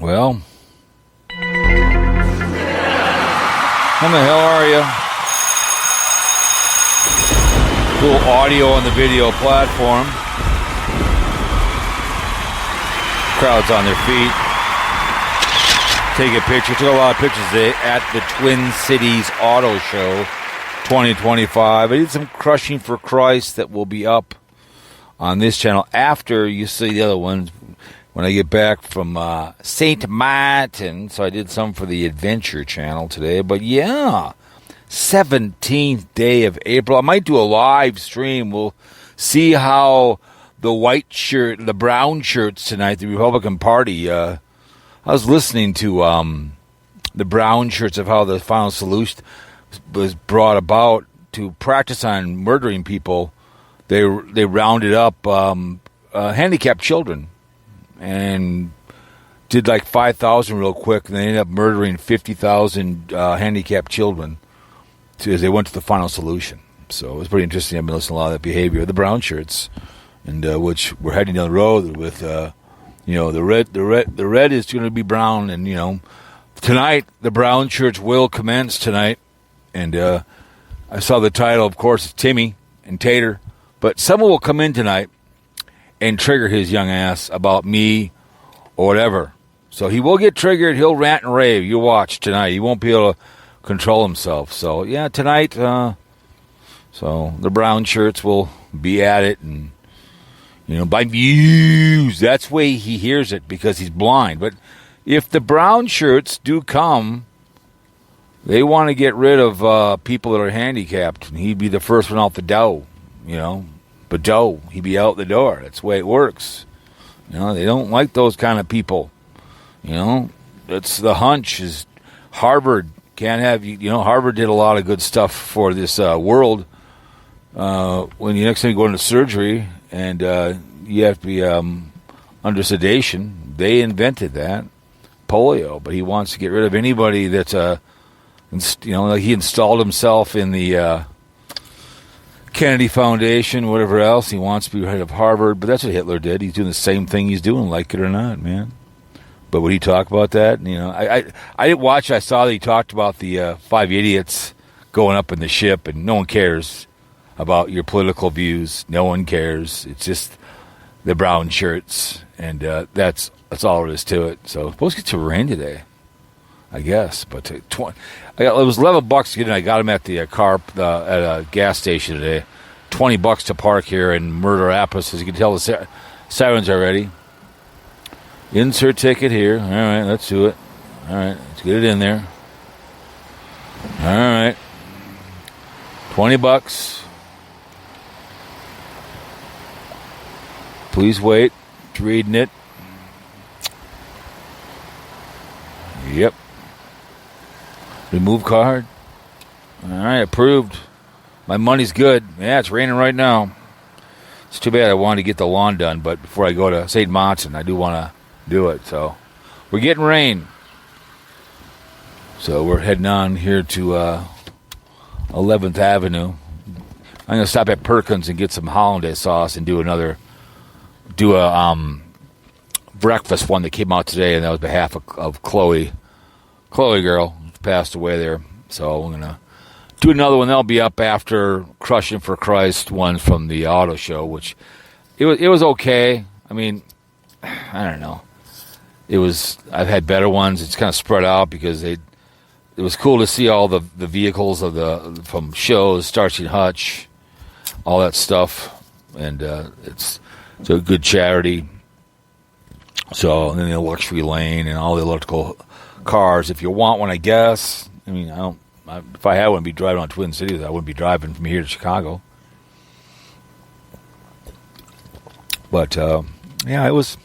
Well, how the hell are you? Cool audio on the video platform. Crowd's on their feet. Take a picture. Took a lot of pictures today at the Twin Cities Auto Show 2025. I did some Crushing for Christ that will be up on this channel after you see the other ones when I get back from St. Martin. So I did some for the Adventure channel today. But yeah, 17th day of April. I might do a live stream. We'll see how the white shirt, the brown shirts tonight, the Republican Party. I was listening to the brown shirts of how the final solution was brought about to practice on murdering people. They rounded up handicapped children and did like 5,000 real quick, and they ended up murdering 50,000 handicapped children as they went to the final solution. So it was pretty interesting. I've been listening to a lot of that behavior of the brown shirts, and which we're heading down the road with. The red is going to be brown, and tonight the brown shirts will commence tonight. And I saw the title, of course, Timmy and Tater. But someone will come in tonight and trigger his young ass about me or whatever. So he will get triggered. He'll rant and rave. You watch tonight. He won't be able to control himself. So, yeah, tonight, so the brown shirts will be at it. And, BlindViews, that's the way he hears it because he's blind. But if the brown shirts do come, they want to get rid of people that are handicapped. And he'd be the first one out the door, But he'd be out the door. That's the way it works. They don't like those kind of people. That's the hunch is Harvard can't have, Harvard did a lot of good stuff for this world. When you next time you go into surgery and you have to be under sedation, they invented that, polio. But he wants to get rid of anybody that's, like he installed himself in the Kennedy Foundation, whatever else. He wants to be head of Harvard, but that's what Hitler did. He's doing the same thing he's doing, like it or not, man. But would he talk about that? I didn't watch it. I saw that he talked about the 5 idiots going up in the ship, and no one cares about your political views. No one cares. It's just the brown shirts, and that's all there is to it. So it's supposed to get some rain today, I guess. But it was $11 to get in. I got them at the at a gas station today. $20 to park here in Murder Rapids. As you can tell, the sirens are ready. Insert ticket here. All right, let's do it. All right, let's get it in there. All right, $20. Please wait. It's reading it. Yep. Remove card. All right, approved. My money's good. Yeah, it's raining right now. It's too bad I wanted to get the lawn done, but before I go to St. Martin, I do want to do it. So we're getting rain. So we're heading on here to 11th Avenue. I'm going to stop at Perkins and get some hollandaise sauce and do a breakfast one that came out today, and that was on behalf of Chloe girl passed away there. So we're gonna do another one that'll be up after Crushing for Christ one from the auto show, which it was okay. I mean, I don't know. I've had better ones. It's kind of spread out because it was cool to see all the vehicles from shows, Starsky and Hutch, all that stuff, and it's a good charity. So, and then the luxury lane and all the electrical cars. If you want one, I guess. I mean, if I had one, I'd be driving on Twin Cities. I wouldn't be driving from here to Chicago. But, yeah, it was.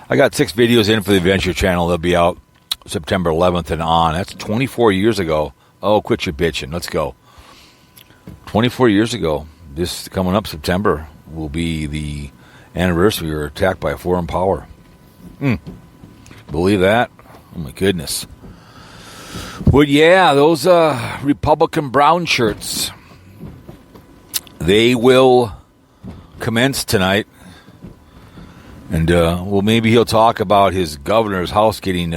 I got 6 videos in for the Adventure channel. They'll be out September 11th and on. That's 24 years ago. Oh, quit your bitching. Let's go. 24 years ago. This coming up September will be the anniversary. We were attacked by a foreign power. Believe that? Oh, my goodness. But, yeah, those Republican brown shirts, they will commence tonight. And, well, maybe he'll talk about his governor's house getting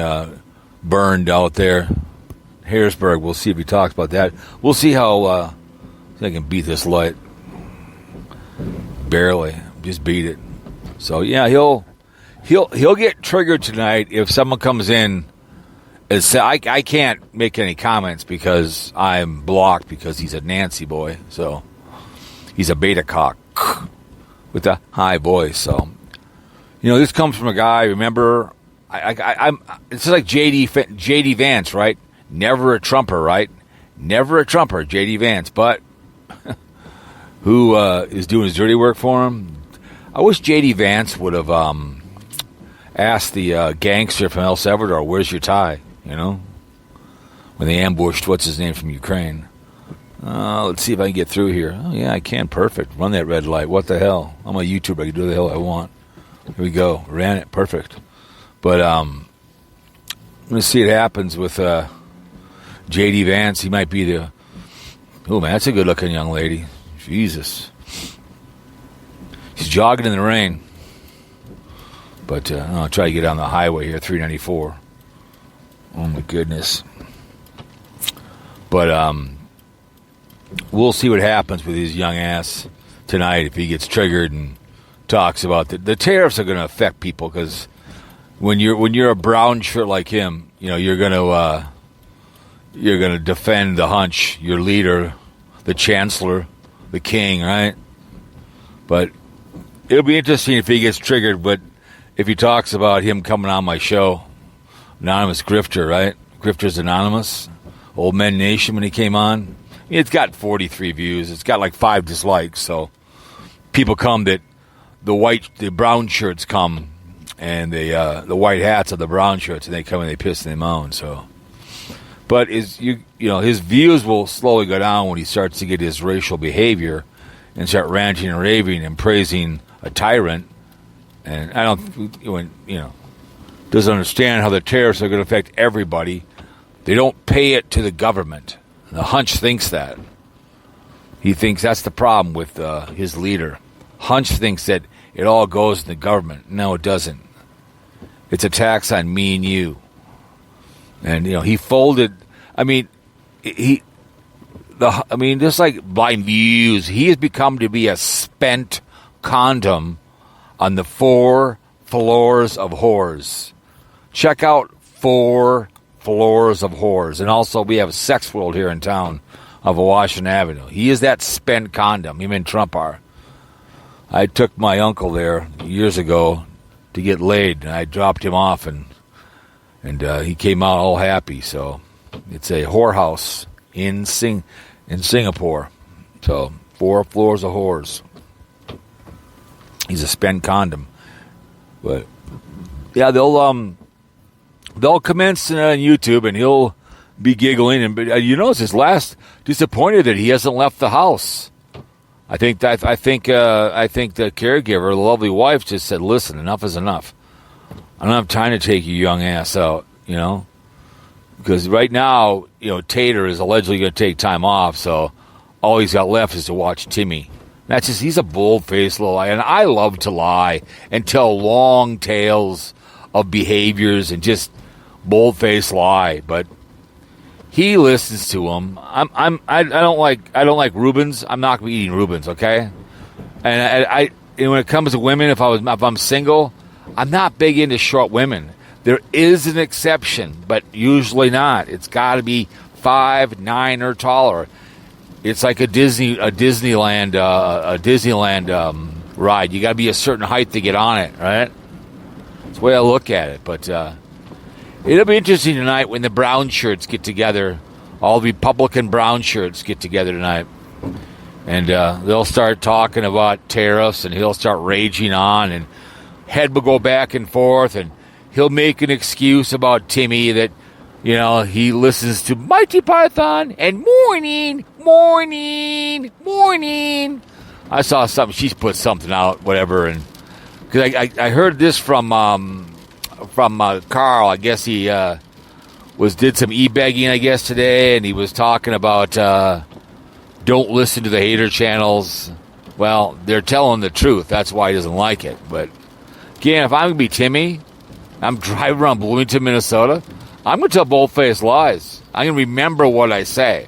burned out there. Harrisburg, we'll see if he talks about that. We'll see how I can beat this light. Barely. Just beat it. So, yeah, he'll get triggered tonight if someone comes in and say, I can't make any comments because I'm blocked because he's a Nancy boy. So, he's a beta cock with a high voice. So, this comes from a guy, remember, I'm it's like J.D. Vance, right? Never a Trumper, right? Never a Trumper, J.D. Vance. But who is doing his dirty work for him? I wish J.D. Vance would have asked the gangster from El Salvador, where's your tie? When they ambushed, what's his name from Ukraine? Let's see if I can get through here. Oh, yeah, I can. Perfect. Run that red light. What the hell? I'm a YouTuber. I can do the hell I want. Here we go. Ran it. Perfect. But I'm going to see it happens with J.D. Vance. He might be the... Oh, man, that's a good-looking young lady. Jesus. She's jogging in the rain. But I'll try to get on the highway here, 394. Oh, my goodness. But we'll see what happens with his young ass tonight if he gets triggered and talks about the tariffs are going to affect people because when you're a brown shirt like him, you're going to defend the hunch, your leader, the chancellor, the king, right? But it'll be interesting if he gets triggered. But if he talks about him coming on my show, Anonymous Grifter, right? Grifter's Anonymous, Old Men Nation when he came on. It's got 43 views. It's got like 5 dislikes. So people come that the brown shirts come, and the white hats are the brown shirts, and they come and they piss and they moan. So, but his views will slowly go down when he starts to get his racial behavior and start ranting and raving and praising a tyrant. And I don't, doesn't understand how the tariffs are going to affect everybody. They don't pay it to the government. The hunch thinks that. He thinks that's the problem with his leader. Hunch thinks that it all goes to the government. No, it doesn't. It's a tax on me and you. And he folded. Just like BlindViews, he has become to be a spent condom on the 4 floors of whores. Check out 4 floors of whores. And also we have a Sex World here in town of Washington Avenue. He is that spent condom. Him and Trump are. I took my uncle there years ago to get laid, and I dropped him off, and he came out all happy. So it's a whorehouse in Singapore. So 4 floors of whores. He's a spent condom. But yeah, they'll commence on YouTube, and he'll be giggling. And notice his last disappointed that he hasn't left the house. I think the caregiver, the lovely wife, just said, "Listen, enough is enough. I don't have time to take your young ass out." Because right now, Tater is allegedly going to take time off, so all he's got left is to watch Timmy. He's a bold-faced little lie, and I love to lie and tell long tales of behaviors and just bold-faced lie, but he listens to him. I don't like Reubens. I'm not going to be eating Reubens, okay? And when it comes to women, if I'm single, I'm not big into short women. There is an exception, but usually not. It's got to be 5'9" or taller. It's like a Disneyland ride. You got to be a certain height to get on it, right? That's the way I look at it. But it'll be interesting tonight when the brown shirts get together. All the Republican brown shirts get together tonight. And they'll start talking about tariffs, and he'll start raging on, and head will go back and forth, and he'll make an excuse about Timmy that, he listens to Mighty Python and morning. I saw something. She put something out, whatever, and because I heard this from Carl. I guess he did some e-begging, I guess, today, and he was talking about don't listen to the hater channels. Well, they're telling the truth. That's why he doesn't like it. But Again, if I'm going to be Timmy, I'm driving around Bloomington, Minnesota, I'm going to tell bold-faced lies. I'm going to remember what I say.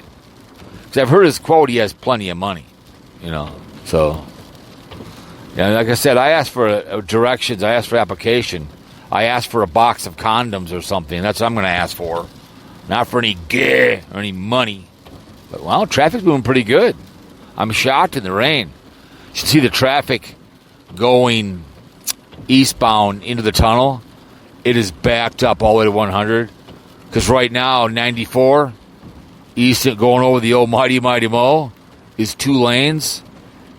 Because I've heard his quote, he has plenty of money. So, like I said, I asked for directions. I asked for application. I asked for a box of condoms or something. That's what I'm going to ask for. Not for any gear or any money. But, well, traffic's moving pretty good. I'm shocked in the rain. You should see the traffic going eastbound into the tunnel. It is backed up all the way to 100. Because right now, 94, east going over the old Mighty Mo, is 2 lanes.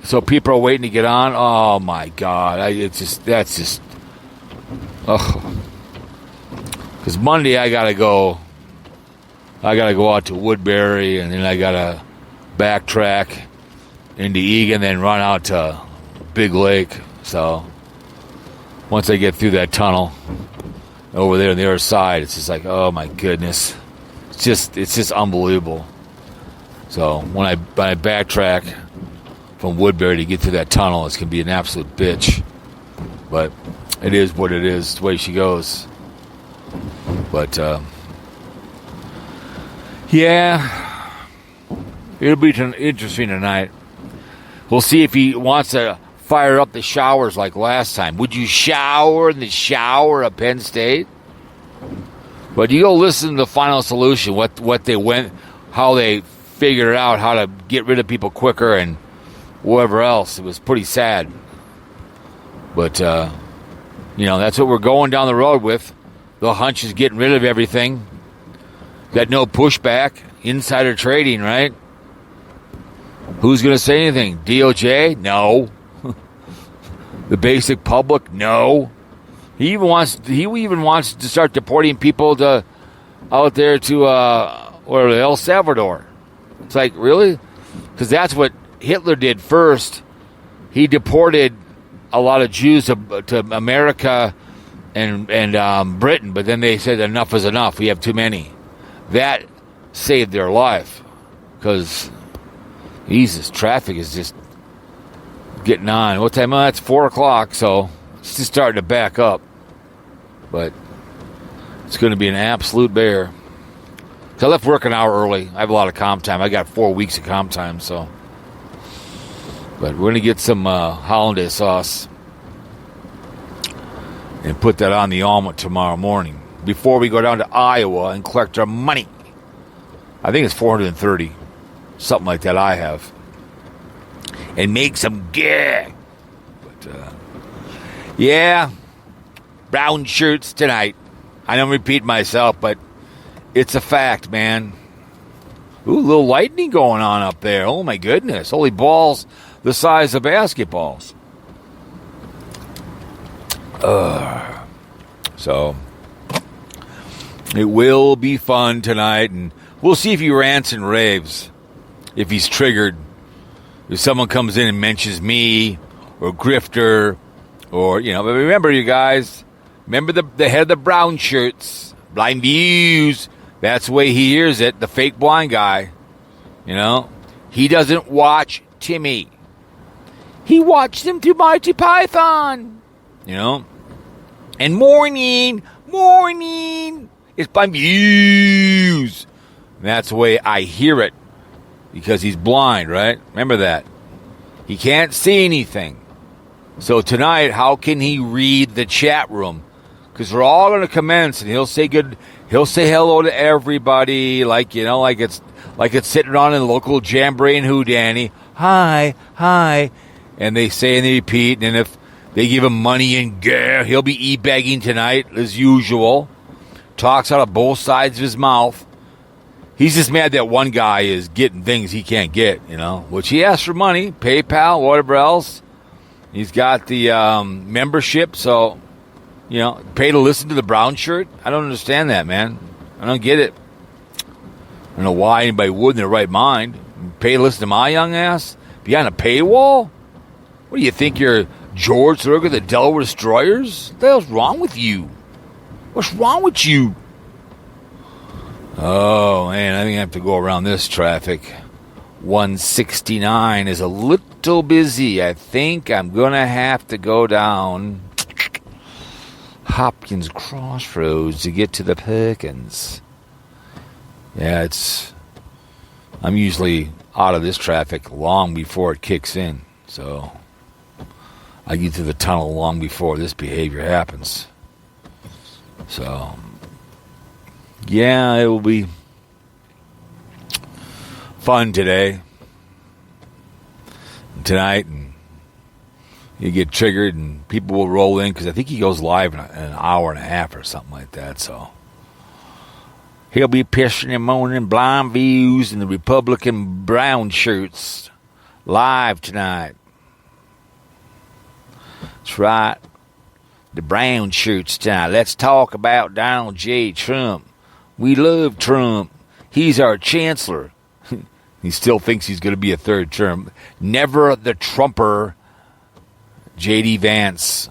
So people are waiting to get on. Oh, my God. That's just... Oh. Because Monday I got to go out to Woodbury, and then I got to backtrack into Eagan, then run out to Big Lake. So once I get through that tunnel over there on the other side, it's just like, oh my goodness, it's just unbelievable. So when I backtrack from Woodbury to get through that tunnel, it's gonna be an absolute bitch. But it is what it is. It's the way she goes. But yeah, it'll be interesting tonight. We'll see if he wants to fire up the showers like last time. Would you shower in the shower at Penn State? But you go listen to the Final Solution, what they went, how they figured out how to get rid of people quicker and whatever else. It was pretty sad. But, that's what we're going down the road with. The hunch is getting rid of everything. Got no pushback. Insider trading, right? Who's going to say anything? DOJ? No. The basic public? No. He even wants to start deporting people out there to El Salvador. It's like, really? Because that's what Hitler did first. He deported a lot of Jews to America and Britain, but then they said enough is enough. We have too many. That saved their life because, Jesus, traffic is just getting on. What time? It's 4 o'clock, so it's just starting to back up. But it's going to be an absolute bear. So I left work an hour early. I have a lot of comp time. I got 4 weeks of comp time, so. But we're going to get some hollandaise sauce and put that on the omelet tomorrow morning before we go down to Iowa and collect our money. I think it's 430, something like that I have. And make some gear. But, yeah, brown shirts tonight. I don't repeat myself, but it's a fact, man. Ooh, a little lightning going on up there. Oh, my goodness. Holy balls the size of basketballs. So, it will be fun tonight, and we'll see if he rants and raves, if he's triggered. If someone comes in and mentions me or Grifter or, but remember, you guys, remember the head of the brown shirts, BlindViews. That's the way he hears it, the fake blind guy. He doesn't watch Timmy. He watched him through Mighty Python. And morning, it's BlindViews. That's the way I hear it. Because he's blind, right? Remember that. He can't see anything. So tonight, how can he read the chat room? Because we're all going to commence, and he'll say hello to everybody, like it's sitting on in the local jamboree and hoodanny. Hi. And they say and they repeat, and if they give him money and gear, he'll be e-bagging tonight, as usual. Talks out of both sides of his mouth. He's just mad that one guy is getting things he can't get, which he asked for money, PayPal, whatever else. He's got the membership, so, pay to listen to the brown shirt. I don't understand that, man. I don't get it. I don't know why anybody would in their right mind. Pay to listen to my young ass? Behind a paywall? What do you think, you're George Thorogood, the Delaware Destroyers? What the hell's wrong with you? What's wrong with you? Oh, man, I think I have to go around this traffic. 169 is a little busy. I think I'm going to have to go down Hopkins Crossroads to get to the Perkins. Yeah, I'm usually out of this traffic long before it kicks in. So I get to the tunnel long before this behavior happens. So, yeah, it will be fun tonight, and you get triggered, and people will roll in, because I think he goes live in an hour and a half or something like that, so he'll be pissing and moaning Blind Views and the Republican brown shirts live tonight. That's right, the brown shirts tonight. Let's talk about Donald J. Trump. We love Trump. He's our chancellor. He still thinks he's going to be a third term. Never the Trumper. J.D. Vance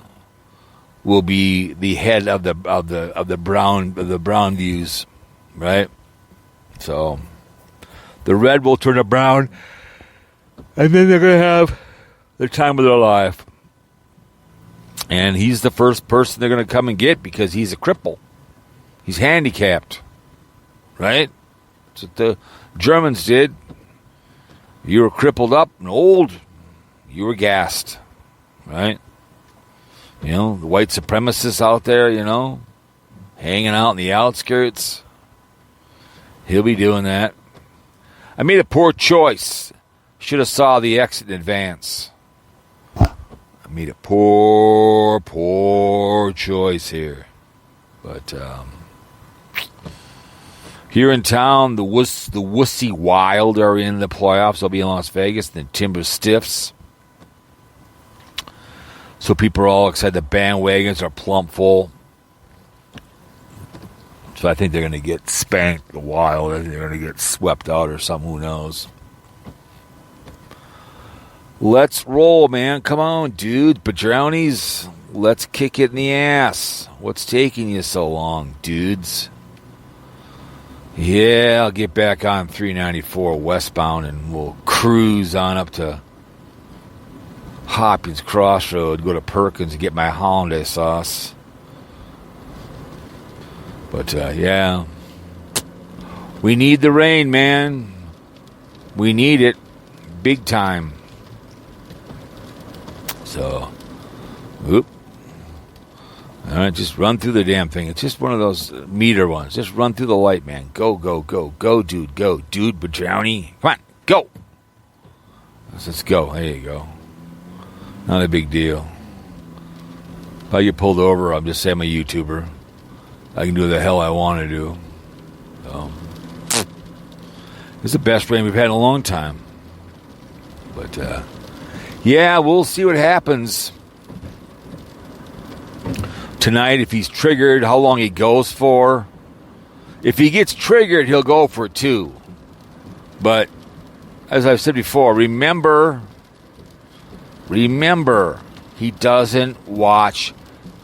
will be the head of the brown views, right? So the red will turn to brown, and then they're going to have the time of their life. And he's the first person they're going to come and get, because he's a cripple. He's handicapped, right? That's what the Germans did. You were crippled up and old, you were gassed. Right? You know, the white supremacists out there, you know, hanging out in the outskirts. He'll be doing that. I made a poor choice. Should have saw the exit in advance. I made a poor choice here. But here in town, the Wussy Wild are in the playoffs. They'll be in Las Vegas. The Timber Stiffs. So people are all excited. The bandwagons are plump full. So I think they're going to get spanked the Wild. I think they're going to get swept out or something. Who knows? Let's roll, man. Come on, dude. Padrownies, let's kick it in the ass. What's taking you so long, dudes? Yeah, I'll get back on 394 westbound, and we'll cruise on up to Hopkins Crossroad, go to Perkins and get my hollandaise sauce. But, yeah. We need the rain, man. We need it. Big time. So, whoop. All right, just run through the damn thing. It's just one of those meter ones. Just run through the light, man. Go, go, go. Go, dude. Go. Dude, Badrownie. Come on. Go. Let's go. There you go. Not a big deal. If I get pulled over, I'll just say I'm a YouTuber. I can do the hell I want to do. So, it's the best rain we've had in a long time. But, yeah, we'll see what happens tonight. If he's triggered, how long he goes for. If he gets triggered, he'll go for 2. But, as I've said before, remember, he doesn't watch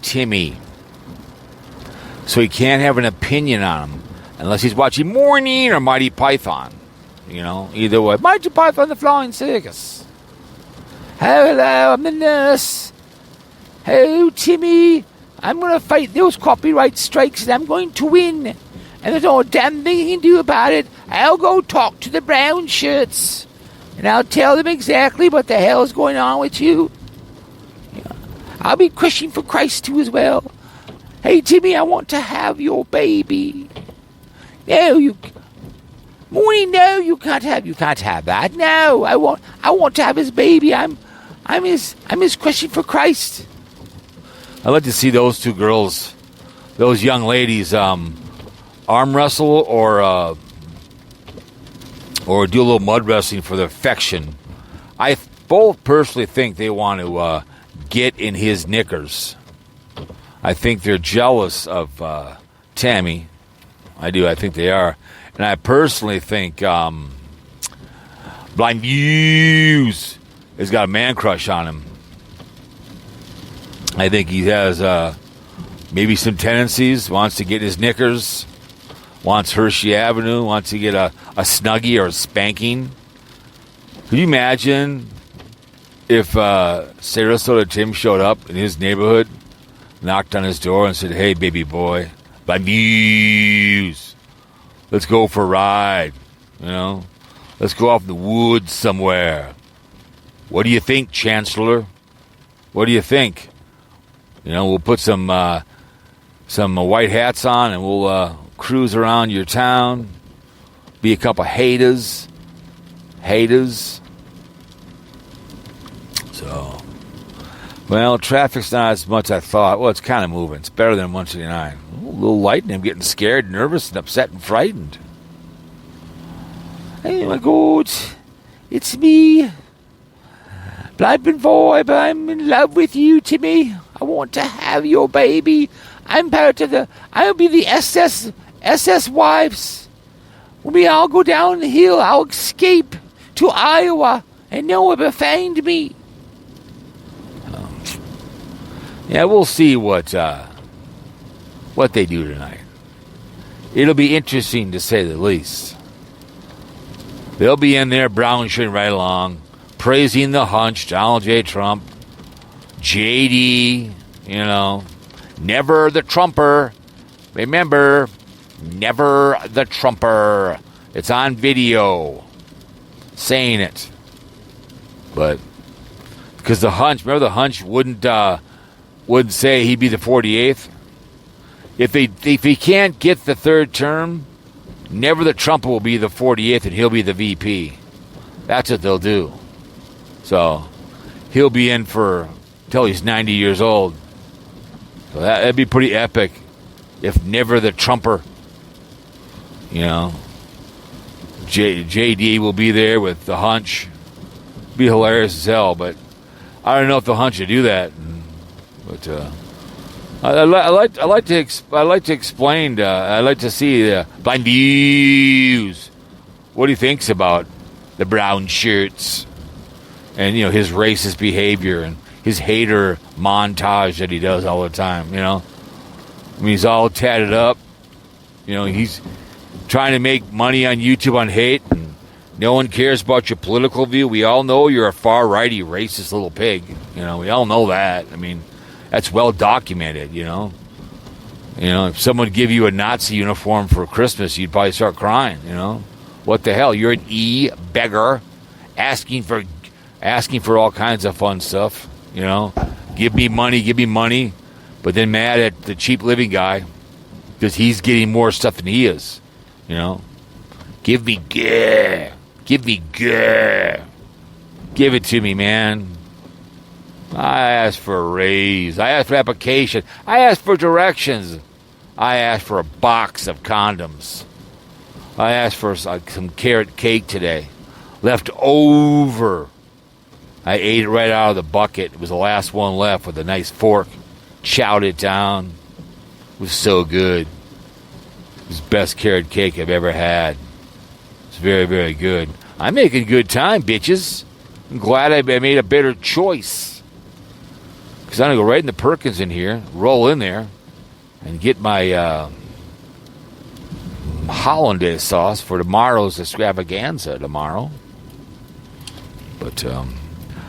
Timmy. So he can't have an opinion on him unless he's watching Morning or Mighty Python. You know, either way. Mighty Python, the Flying Circus. Hello, I'm the nurse. Hey, Timmy, I'm going to fight those copyright strikes and I'm going to win. And there's no damn thing you can do about it. I'll go talk to the brown shirts. And I'll tell them exactly what the hell is going on with you. I'll be questioning for Christ too as well. Hey, Timmy, I want to have your baby. No, you can't have that. No, I want to have his baby. I'm his question for Christ. I'd like to see those two girls, those young ladies, arm wrestle or do a little mud wrestling for their affection. I both personally think they want to get in his knickers. I think they're jealous of Tammy. I do. I think they are. And I personally think BlindViews has got a man crush on him. I think he has maybe some tendencies, wants to get his knickers, wants Hershey Avenue, wants to get a snuggie or a spanking. Could you imagine if Sarasota Tim showed up in his neighborhood knocked on his door and said, "Hey, baby boy, BlindViews, let's go for a ride. Let's go off in the woods somewhere. What do you think, Chancellor? What do you think? We'll put some white hats on and we'll cruise around your town. Be a couple haters. So, well, traffic's not as much as I thought. Well, it's kind of moving. It's better than 129. A little lightning. I'm getting scared, nervous, and upset and frightened. Oh my God, it's me. BlindViews, I'm in love with you, Timmy. I want to have your baby. I'll be the SS wives. When we all go down the hill, I'll escape to Iowa and no one will find me. Yeah, we'll see what they do tonight. It'll be interesting to say the least. They'll be in there brown-shirting right along, praising the hunch, Donald J. Trump, JD, never the Trumper. Remember, never the Trumper. It's on video saying it. But because remember the hunch wouldn't say he'd be the 48th. If he can't get the third term, never the Trumper will be the 48th and he'll be the VP. That's what they'll do. So he'll be in till he's 90 years old. So that'd be pretty epic if never the Trumper, JD will be there with the hunch. Be hilarious as hell, but I don't know if the hunch would do that. But I like to explain. I like to see BlindViews what he thinks about the brown shirts and his racist behavior and his hater montage that he does all the time. He's all tatted up. He's trying to make money on YouTube on hate, and no one cares about your political view. We all know you're a far righty racist little pig. We all know that. That's well documented, if someone give you a Nazi uniform for Christmas, you'd probably start crying, What the hell? You're an beggar asking for all kinds of fun stuff, Give me money, but then mad at the cheap living guy because he's getting more stuff than he is, Give me gear. Give it to me, man. I asked for a raise. I asked for application. I asked for directions. I asked for a box of condoms. I asked for some carrot cake today. Left over. I ate it right out of the bucket. It was the last one left with a nice fork. Chowed it down. It was so good. It was the best carrot cake I've ever had. It's very, very good. I'm making good time, bitches. I'm glad I made a better choice. Because I'm going to go right in the Perkins in here, roll in there, and get my hollandaise sauce for tomorrow's extravaganza tomorrow. But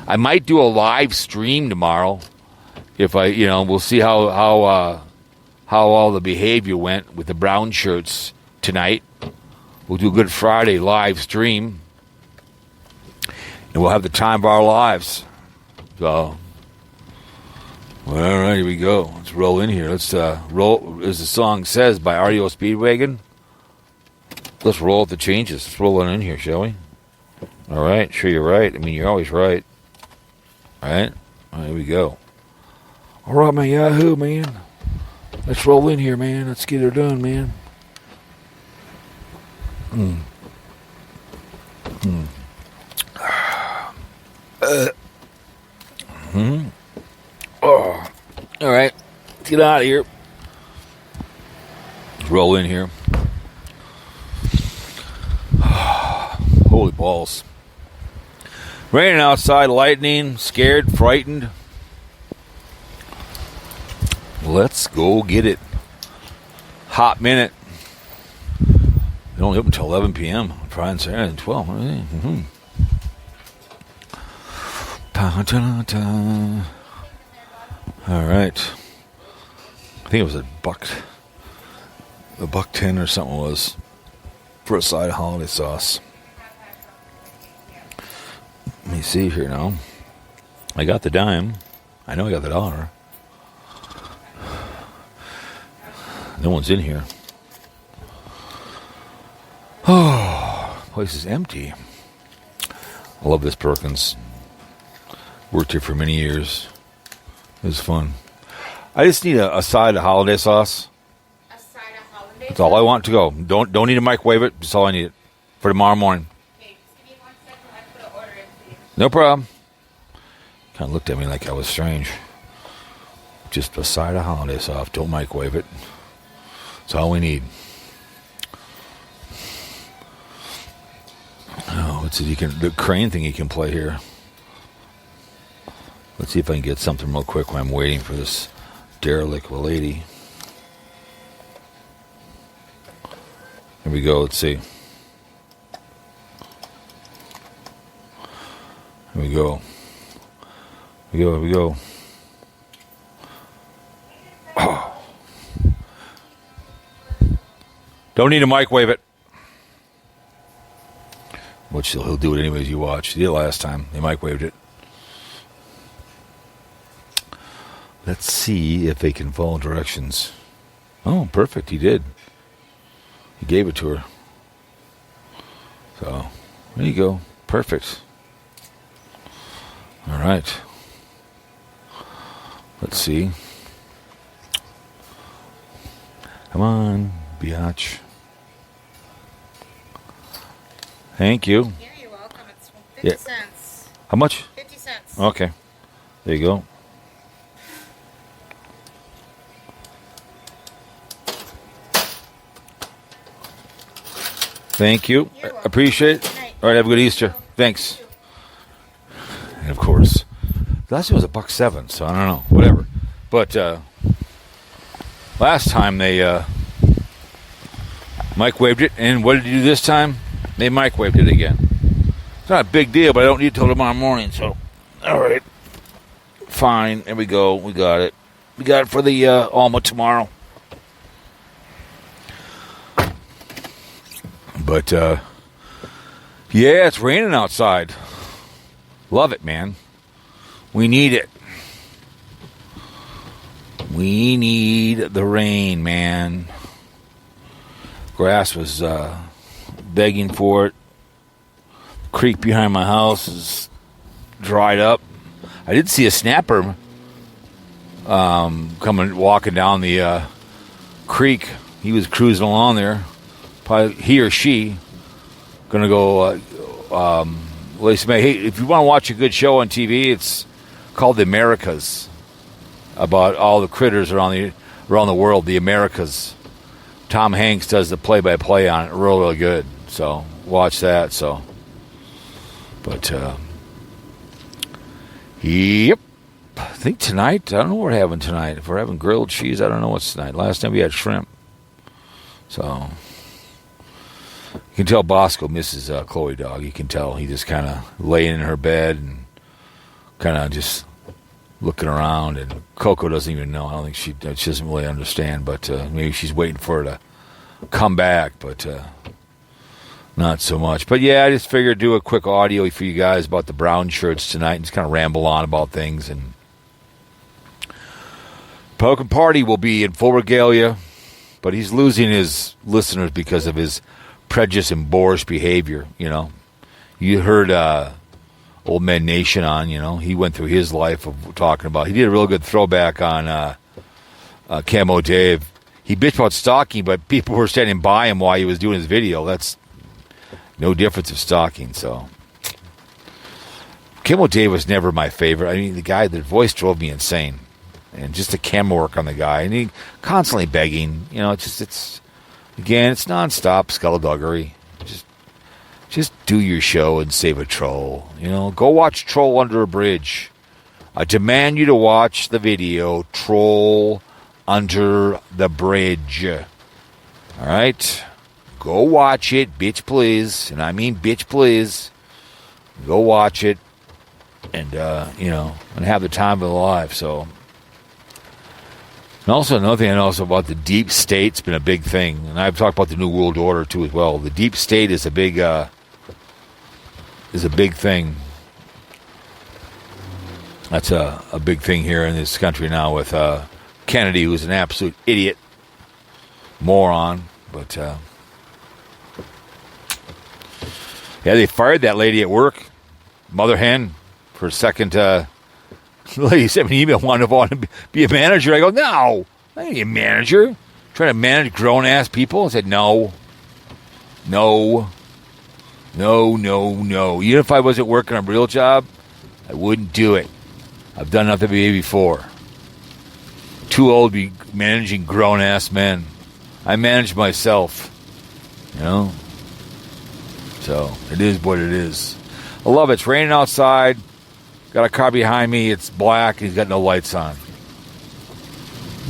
I might do a live stream tomorrow. If we'll see how all the behavior went with the brown shirts tonight. We'll do a Good Friday live stream. And we'll have the time of our lives. So, well, all right, here we go. Let's roll in here. Let's roll, as the song says, by REO Speedwagon. Let's roll with the changes. Let's roll on in here, shall we? All right, sure you're right. You're always right. All right, here we go. All right, man, Yahoo, man. Let's roll in here, man. Let's get her done, man. Oh, all right. Let's get out of here. Let's roll in here. Holy balls. Raining outside, lightning, scared, frightened. Let's go get it. Hot minute. They only open until 11 p.m. Friday and Saturday and 12. Mm-hmm. All right. I think it was a $1.10 or something it was for a side of holiday sauce. Let me see here now. I got the dime. I know I got the dollar. No one's in here. Oh, place is empty. I love this Perkins. Worked here for many years. It was fun. I just need a side of holiday sauce. A side of holiday That's all I want to go. Don't need to microwave it. That's all I need for tomorrow morning. Okay, just give me 1 second. I put an order in for you. No problem. Kind of looked at me like I was strange. Just a side of holiday sauce. Don't microwave it. That's all we need. Oh, what's it? The crane thing you can play here. Let's see if I can get something real quick while I'm waiting for this derelict of a lady. Here we go. Let's see. Here we go. Here we go. Oh. Don't need to microwave it. Which he'll do it anyways. You watch. He did it last time. They microwaved it. Let's see if they can follow directions. Oh, perfect. He did. He gave it to her. So, there you go. Perfect. All right. Let's see. Come on, biatch. Thank you. Here, you're welcome. It's 50 cents. How much? 50 cents. Okay. There you go. Thank you. I appreciate it. All right, have a good Easter. Thanks. And of course, last year was $1.07, so I don't know. Whatever. But last time they microwaved it, and what did you do this time? They microwaved it again. It's not a big deal, but I don't need it till tomorrow morning, so all right. Fine. There we go. We got it. We got it for the Alma tomorrow. But, yeah, it's raining outside. Love it, man. We need it. We need the rain, man. Grass was begging for it. Creek behind my house is dried up. I did see a snapper walking down the creek. He was cruising along there. Probably he or she going to go. Hey, if you want to watch a good show on TV, it's called The Americas, about all the critters around the world. The Americas. Tom Hanks does the play-by-play on it. Really good. So watch that. So, but yep. I think tonight. I don't know what we're having tonight. If we're having grilled cheese, I don't know what's tonight. Last time we had shrimp. So. You can tell Bosco misses Chloe dog. You can tell he just kind of laying in her bed and kind of just looking around. And Coco doesn't even know. I don't think she doesn't really understand. But maybe she's waiting for her to come back. But not so much. But yeah, I just figured do a quick audio for you guys about the brown shirts tonight and just kind of ramble on about things. And Republican Party will be in full regalia, but he's losing his listeners because of his prejudice and boorish behavior. You know, you heard Old Man Nation on. You know, he went through his life of talking about. He did a real good throwback on Camo Dave. He bitched about stalking, but people were standing by him while he was doing his video. That's no difference of stalking. So Camo Dave was never my favorite. I mean, the voice drove me insane, and just the camera work on the guy, and he constantly begging. You know, it's. Again, it's nonstop skullduggery. Just do your show and save a troll. You know, go watch Troll Under a Bridge. I demand you to watch the video Troll Under the Bridge. All right? Go watch it, bitch, please. And I mean bitch, please. Go watch it and, and have the time of their life. So, And also another thing I know about the deep state's been a big thing, and I've talked about the New World Order too as well. The deep state is a big thing. That's a big thing here in this country now with Kennedy, who's an absolute idiot, moron. But yeah, they fired that lady at work, mother hen, for a second. The lady sent me an email, wanted to be a manager. I go, no, I ain't a manager. Trying to manage grown-ass people. I said, no. Even if I wasn't working a real job, I wouldn't do it. I've done enough to be before. Too old to be managing grown-ass men. I manage myself, you know? So, it is what it is. I love it. It's raining outside. Got a car behind me. It's black. He's got no lights on.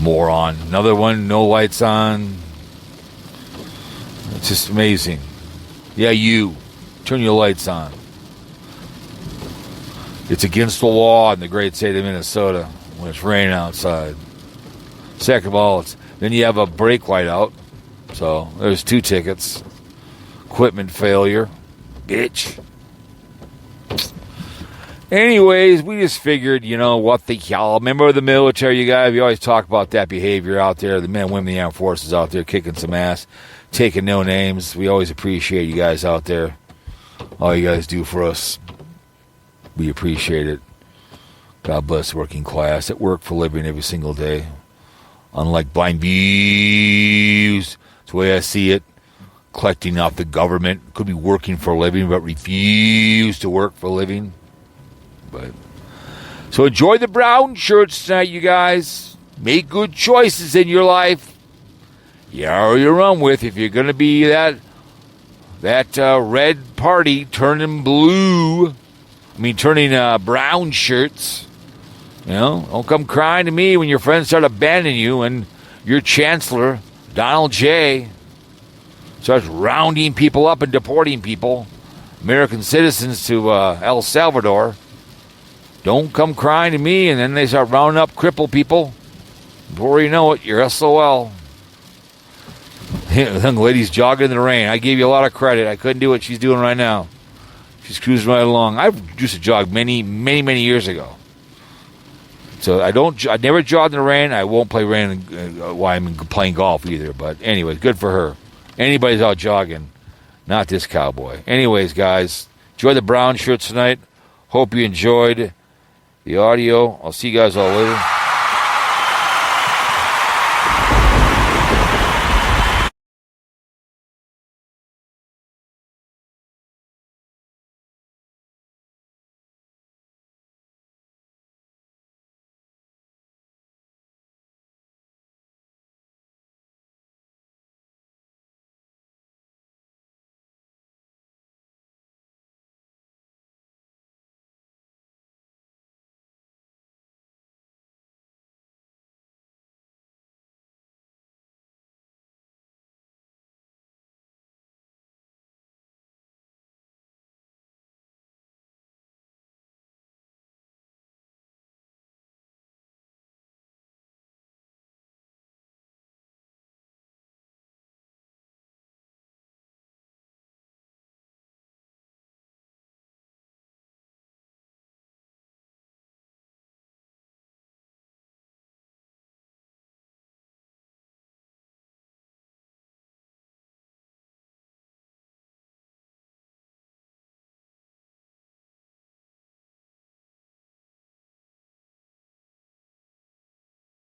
Moron. Another one, no lights on. It's just amazing. Yeah, you. Turn your lights on. It's against the law in the great state of Minnesota when it's raining outside. Second of all, then you have a brake light out. So there's 2 tickets. Equipment failure. Bitch. Anyways, we just figured, you know, what the hell. Remember the military, you guys? We always talk about that behavior out there. The men and women in the armed forces out there kicking some ass, taking no names. We always appreciate you guys out there. All you guys do for us. We appreciate it. God bless the working class that work for a living every single day. Unlike BlindViews, that's the way I see it. Collecting off the government. Could be working for a living, but refuse to work for a living. But so enjoy the brown shirts tonight, you guys. Make good choices in your life. You're run with if you're going to be that red party turning blue. Turning brown shirts. You know, don't come crying to me when your friends start abandoning you and your chancellor, Donald J., starts rounding people up and deporting people, American citizens to El Salvador. Don't come crying to me, and then they start rounding up crippled people. Before you know it, you're SOL. The lady's jogging in the rain. I gave you a lot of credit. I couldn't do what she's doing right now. She's cruising right along. I used to jog many years ago. So I never jogged in the rain. I won't play rain while I'm playing golf either. But anyways, good for her. Anybody's out jogging, not this cowboy. Anyways, guys, enjoy the brown shirts tonight. Hope you enjoyed the audio. I'll see you guys all later.